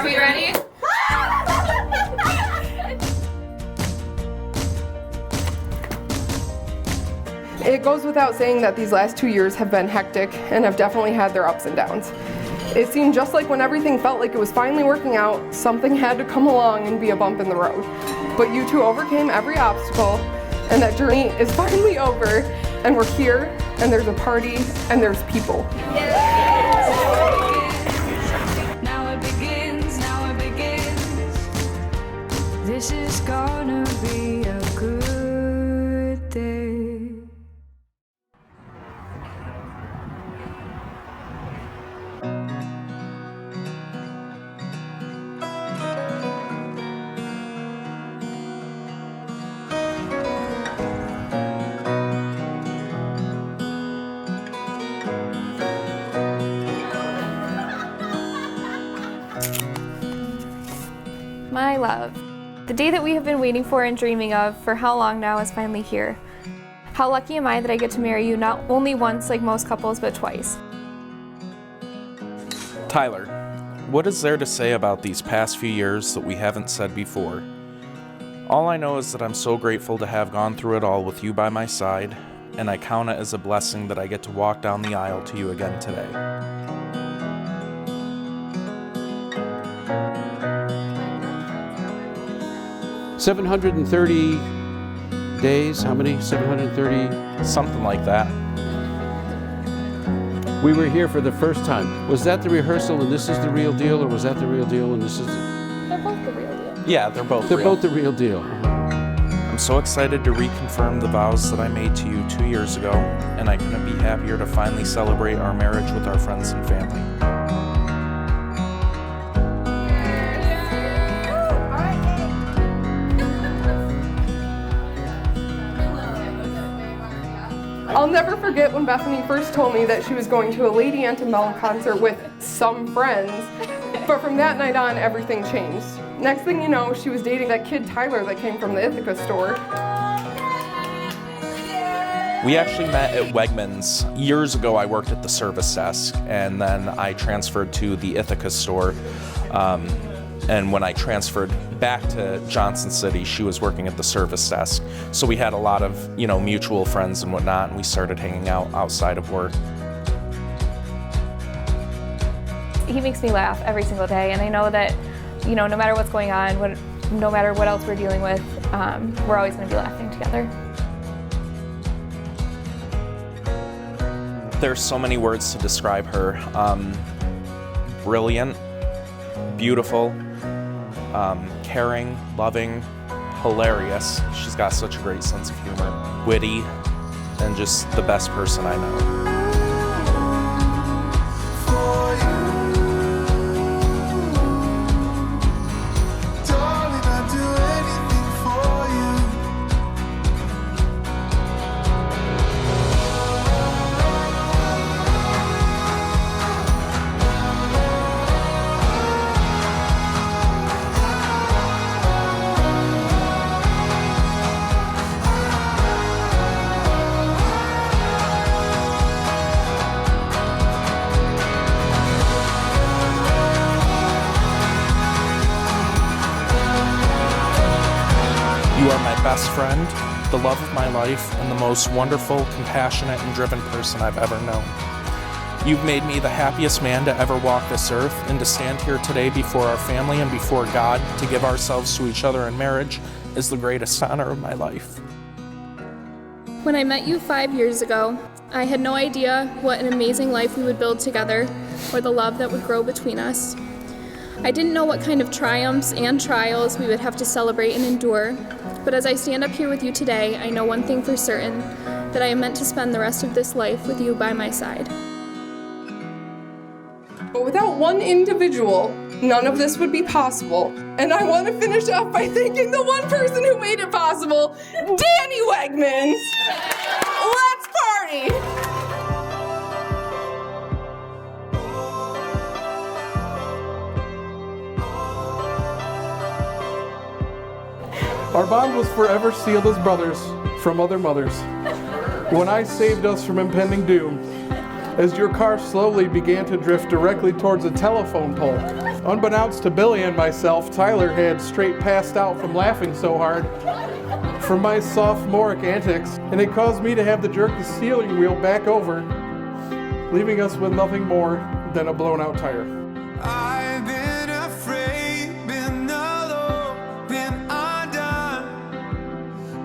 we ready? It goes without saying that these last 2 years have been hectic and have definitely had their ups and downs. It seemed just like when everything felt like it was finally working out, something had to come along and be a bump in the road. But you two overcame every obstacle, and that journey is finally over, and we're here, and there's a party, and there's people. Now it begins, now it begins. This is gonna be a good day. My love, the day that we have been waiting for and dreaming of for how long now is finally here. How lucky am I that I get to marry you not only once like most couples, but twice. Tyler, what is there to say about these past few years that we haven't said before? All I know is that I'm so grateful to have gone through it all with you by my side, and I count it as a blessing that I get to walk down the aisle to you again today. $730 days, how many? 730? Something like that. We were here for the first time. Was that the rehearsal and this is the real deal, or was that the real deal and this is the... They're both the real deal. Yeah, they're both They're real. both the real deal. I'm so excited to reconfirm the vows that I made to you 2 years ago, and I couldn't be happier to finally celebrate our marriage with our friends and family. I'll never forget when Bethany first told me that she was going to a Lady Antebellum concert with some friends, but from that night on, everything changed. Next thing you know, she was dating that kid Tyler that came from the Ithaca store. We actually met at Wegmans. Years ago, I worked at the service desk, and then I transferred to the Ithaca store. And when I transferred back to Johnson City, she was working at the service desk. So we had a lot of, mutual friends and whatnot, and we started hanging out outside of work. He makes me laugh every single day, and I know that, no matter what's going on, no matter what else we're dealing with, we're always going to be laughing together. There's so many words to describe her. Brilliant, beautiful, caring, loving, hilarious. She's got such a great sense of humor, witty, and just the best person I know. You are my best friend, the love of my life, and the most wonderful, compassionate, and driven person I've ever known. You've made me the happiest man to ever walk this earth, and to stand here today before our family and before God to give ourselves to each other in marriage is the greatest honor of my life. When I met you 5 years ago, I had no idea what an amazing life we would build together, or the love that would grow between us. I didn't know what kind of triumphs and trials we would have to celebrate and endure, but as I stand up here with you today, I know one thing for certain, that I am meant to spend the rest of this life with you by my side. But without one individual, none of this would be possible. And I want to finish off by thanking the one person who made it possible, Danny Wegmans. Let's party! Our bond was forever sealed as brothers from other mothers. When I saved us from impending doom, as your car slowly began to drift directly towards a telephone pole. Unbeknownst to Billy and myself, Tyler had straight passed out from laughing so hard from my sophomoric antics, and it caused me to have to jerk the steering wheel back over, leaving us with nothing more than a blown out tire. I've been afraid, been alone, been undone.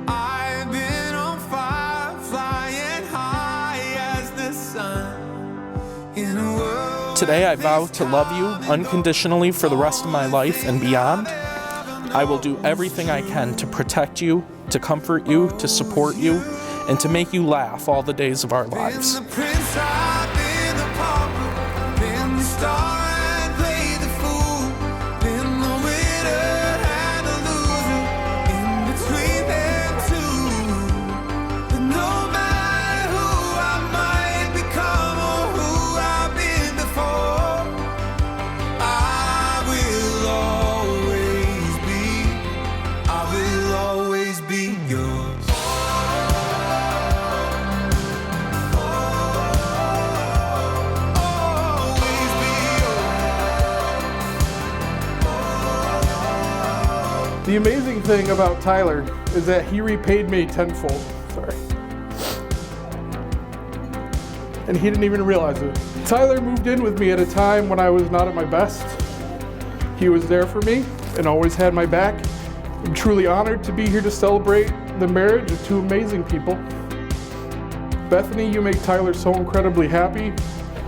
I've been on fire, flying high as the sun. In a world Today I vow to love you unconditionally for the rest of my life and beyond. I will do everything I can to protect you, to comfort you, to support you, and to make you laugh all the days of our lives. been the prince, I've been the pauper, been the star and played the fool, been the winner and the loser, in between them two. But no matter who I might become or who I've been before, I will always be yours. The amazing thing about Tyler is that he repaid me tenfold. Sorry. And he didn't even realize it. Tyler moved in with me at a time when I was not at my best. He was there for me and always had my back. I'm truly honored to be here to celebrate the marriage of two amazing people. Bethany, you make Tyler so incredibly happy.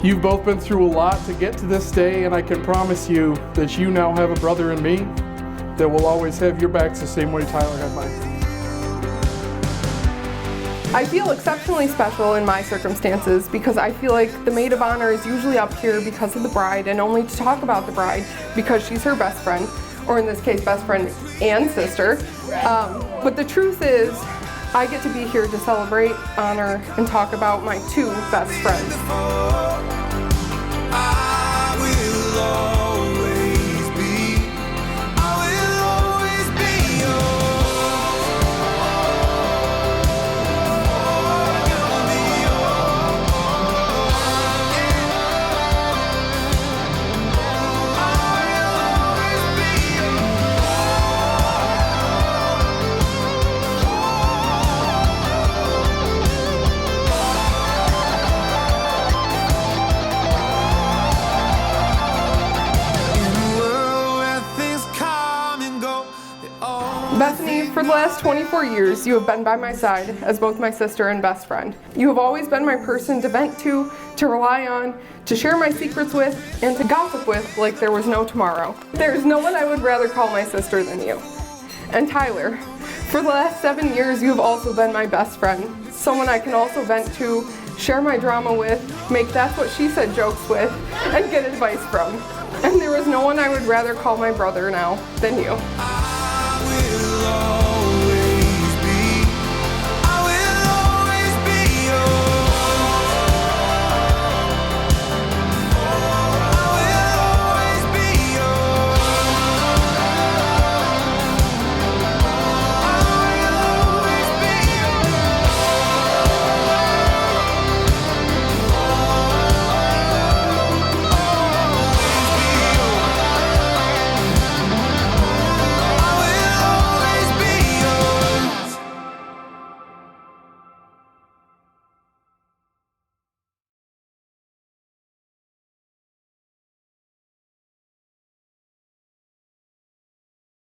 You've both been through a lot to get to this day, and I can promise you that you now have a brother in me that will always have your backs the same way Tyler had mine. I feel exceptionally special in my circumstances because I feel like the maid of honor is usually up here because of the bride and only to talk about the bride because she's her best friend, or in this case, best friend and sister. But the truth is, I get to be here to celebrate, honor, and talk about my two best friends. I will always be Bethany, for the last 24 years, you have been by my side as both my sister and best friend. You have always been my person to vent to rely on, to share my secrets with, and to gossip with like there was no tomorrow. There is no one I would rather call my sister than you. And Tyler, for the last 7 years, you have also been my best friend, someone I can also vent to, share my drama with, make that's what she said jokes with, and get advice from. And there is no one I would rather call my brother now than you. I will